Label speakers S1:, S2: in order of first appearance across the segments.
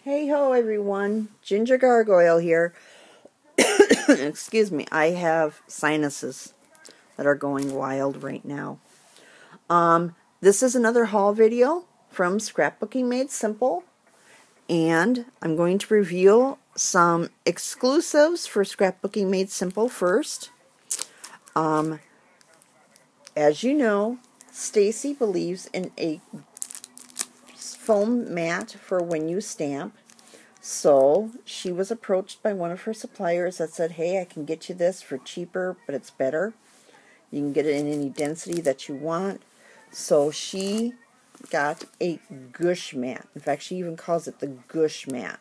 S1: Hey ho everyone, Ginger Gargoyle here. Excuse me, I have sinuses that are going wild right now. This is another haul video from Scrapbooking Made Simple, and I'm going to reveal some exclusives for Scrapbooking Made Simple first. As you know, Stacy believes in a foam mat for when you stamp. So she was approached by one of her suppliers that said, hey, I can get you this for cheaper, but it's better. You can get it in any density that you want. So she got a Gush mat. In fact, she even calls it the Gush mat.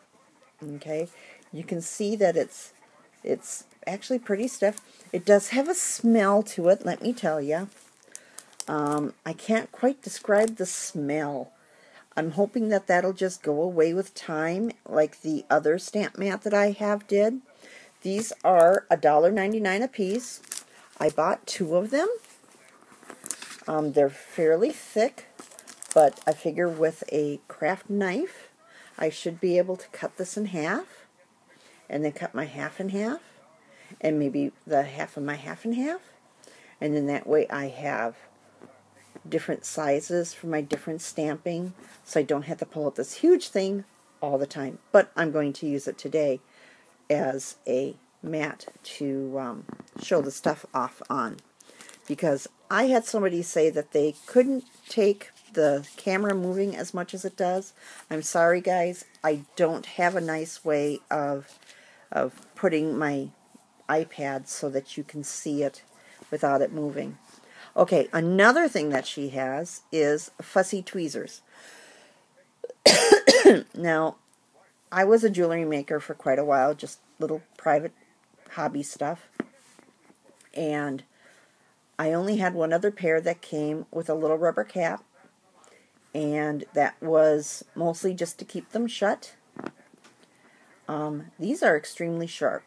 S1: Okay, you can see that it's actually pretty stiff. It does have a smell to it, let me tell you. I can't quite describe the smell. I'm hoping that that'll just go away with time, like the other stamp mat that I have did. These are $1.99 a piece. I bought 2 of them. They're fairly thick, but I figure with a craft knife, I should be able to cut this in half, and then cut my half in half, and maybe the half of my half in half, and then that way I have different sizes for my different stamping, so I don't have to pull out this huge thing all the time. But I'm going to use it today as a mat to show the stuff off on, because I had somebody say that they couldn't take the camera moving as much as it does. I'm sorry guys, I don't have a nice way of putting my iPad so that you can see it without it moving. Okay, another thing that she has is fussy tweezers. Now, I was a jewelry maker for quite a while, just little private hobby stuff. And I only had one other pair that came with a little rubber cap. And that was mostly just to keep them shut. These are extremely sharp.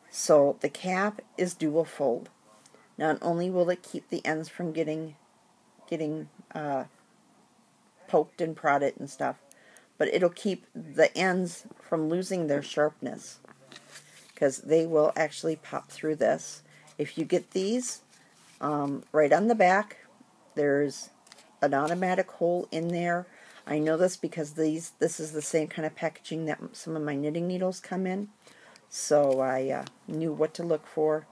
S1: So the cap is dual fold. Not only will it keep the ends from getting poked and prodded and stuff, but it'll keep the ends from losing their sharpness, because they will actually pop through this. If you get these, right on the back, there's an automatic hole in there. I know this because this is the same kind of packaging that some of my knitting needles come in, so I knew what to look for.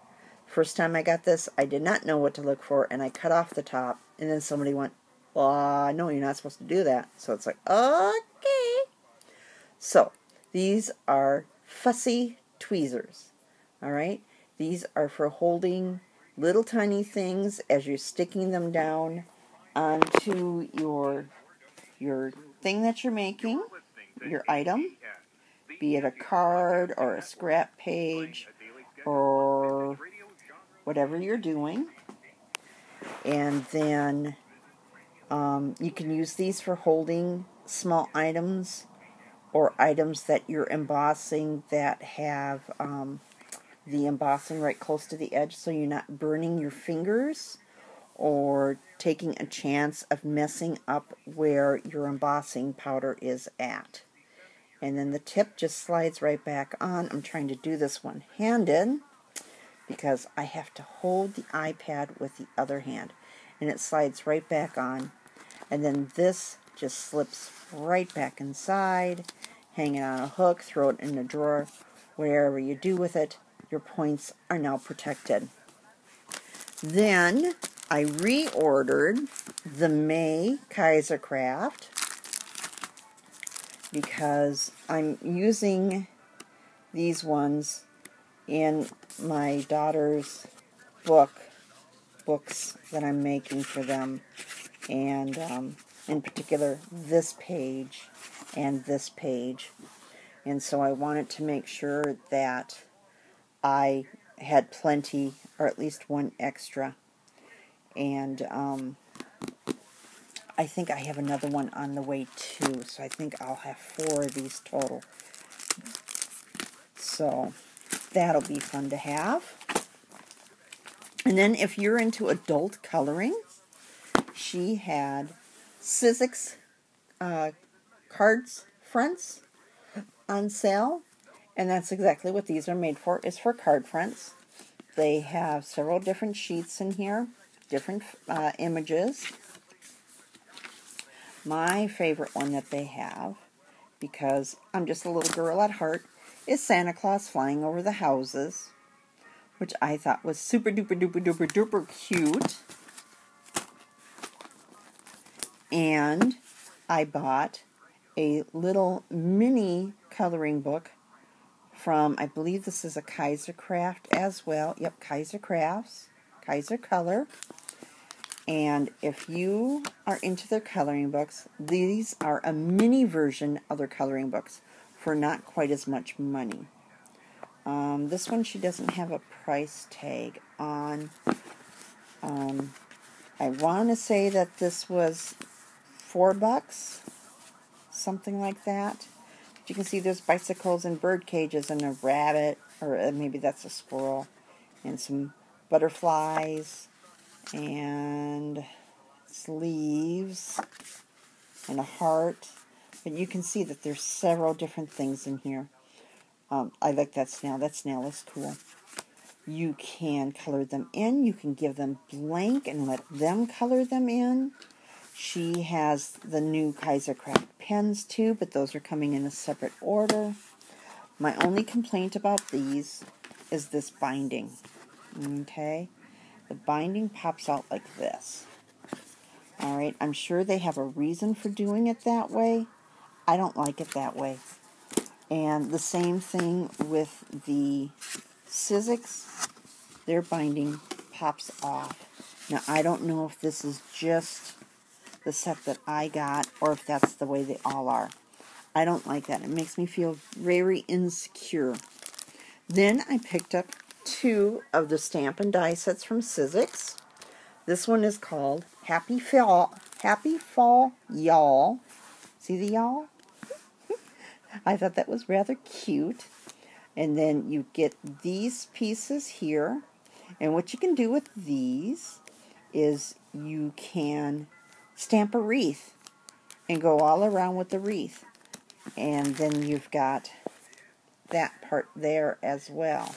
S1: First time I got this, I did not know what to look for, and I cut off the top, and then somebody went, no, you're not supposed to do that. So it's like, okay. So, these are fussy tweezers, alright? These are for holding little tiny things as you're sticking them down onto your thing that you're making, your item, be it a card or a scrap page or whatever you're doing. And then you can use these for holding small items or items that you're embossing that have the embossing right close to the edge, so you're not burning your fingers or taking a chance of messing up where your embossing powder is at. And then the tip just slides right back on. I'm trying to do this one-handed because I have to hold the iPad with the other hand, and it slides right back on, and then this just slips right back inside, hang it on a hook, throw it in a drawer, wherever you do with it, your points are now protected. Then I reordered the May Kaisercraft because I'm using these ones in my daughter's books that I'm making for them, and in particular this page and this page, and so I wanted to make sure that I had plenty, or at least one extra, and I think I have another one on the way too, so I think I'll have 4 of these total. So that'll be fun to have. And then if you're into adult coloring, she had Sizzix cards fronts on sale, and that's exactly what these are made for, is for card fronts. They have several different sheets in here, different images. My favorite one that they have, because I'm just a little girl at heart, is Santa Claus flying over the houses, which I thought was super duper duper duper duper cute. And I bought a little mini coloring book from, I believe this is a Kaisercraft as well. Yep, Kaisercrafts, Kaiser Color. And if you are into their coloring books, these are a mini version of their coloring books for not quite as much money. This one, she doesn't have a price tag on. I want to say that this was $4, something like that. But you can see there's bicycles and bird cages and a rabbit, or maybe that's a squirrel, and some butterflies, and sleeves, and a heart. But you can see that there's several different things in here. I like that snail. That snail is cool. You can color them in. You can give them blank and let them color them in. She has the new Kaisercraft pens too, but those are coming in a separate order. My only complaint about these is this binding. Okay? The binding pops out like this. Alright, I'm sure they have a reason for doing it that way. I don't like it that way. And the same thing with the Sizzix. Their binding pops off. Now, I don't know if this is just the set that I got or if that's the way they all are. I don't like that. It makes me feel very insecure. Then I picked up 2 of the stamp and die sets from Sizzix. This one is called Happy Fall Y'all. See the y'all? I thought that was rather cute. And then you get these pieces here. And what you can do with these is you can stamp a wreath and go all around with the wreath. And then you've got that part there as well.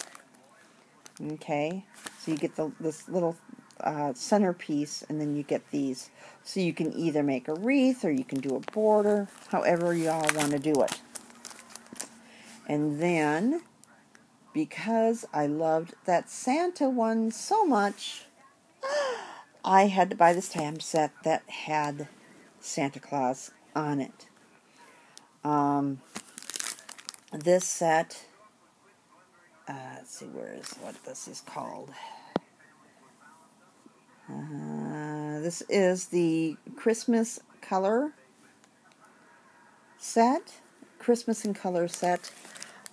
S1: Okay, so you get this little centerpiece, and then you get these. So you can either make a wreath or you can do a border, however you all want to do it. And then, because I loved that Santa one so much, I had to buy this stamp set that had Santa Claus on it. This set, let's see, what this is called. This is the Christmas color set, Christmas and color set.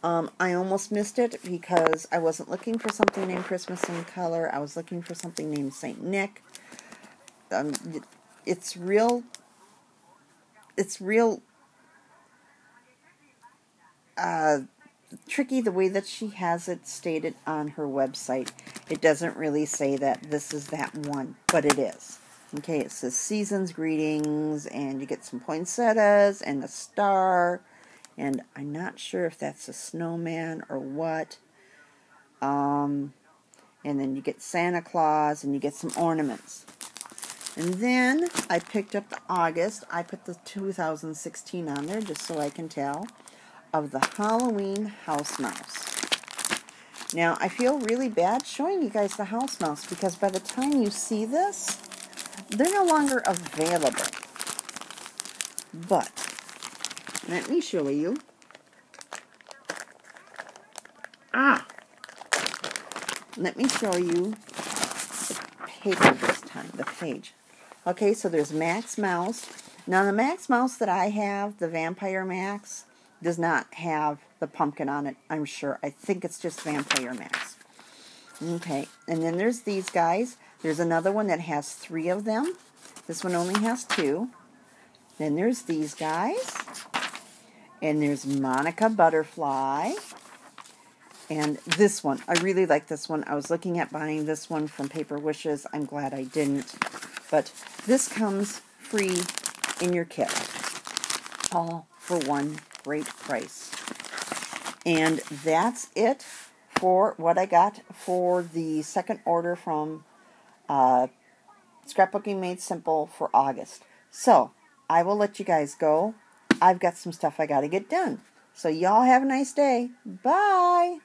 S1: I almost missed it because I wasn't looking for something named Christmas in color. I was looking for something named Saint Nick. It's real tricky the way that she has it stated on her website. It doesn't really say that this is that one, but it is. Okay, it says Season's Greetings, and you get some poinsettias and a star, and I'm not sure if that's a snowman or what. And then you get Santa Claus, and you get some ornaments. And then I picked up the August. I put the 2016 on there just so I can tell, of the Halloween house mouse. Now, I feel really bad showing you guys the house mouse because by the time you see this, they're no longer available. But let me show you. Let me show you the paper this time, the page. Okay, so there's Max Mouse. Now, the Max Mouse that I have, the Vampire Max, does not have the pumpkin on it, I'm sure. I think it's just Vampire Max. Okay, and then there's these guys. There's another one that has 3 of them. This one only has 2. Then there's these guys. And there's Monica Butterfly. And this one, I really like this one. I was looking at buying this one from Paper Wishes. I'm glad I didn't. But this comes free in your kit. All for one great price. And that's it for what I got for the second order from Scrapbooking Made Simple for August. So, I will let you guys go. I've got some stuff I got to get done. So, y'all have a nice day. Bye!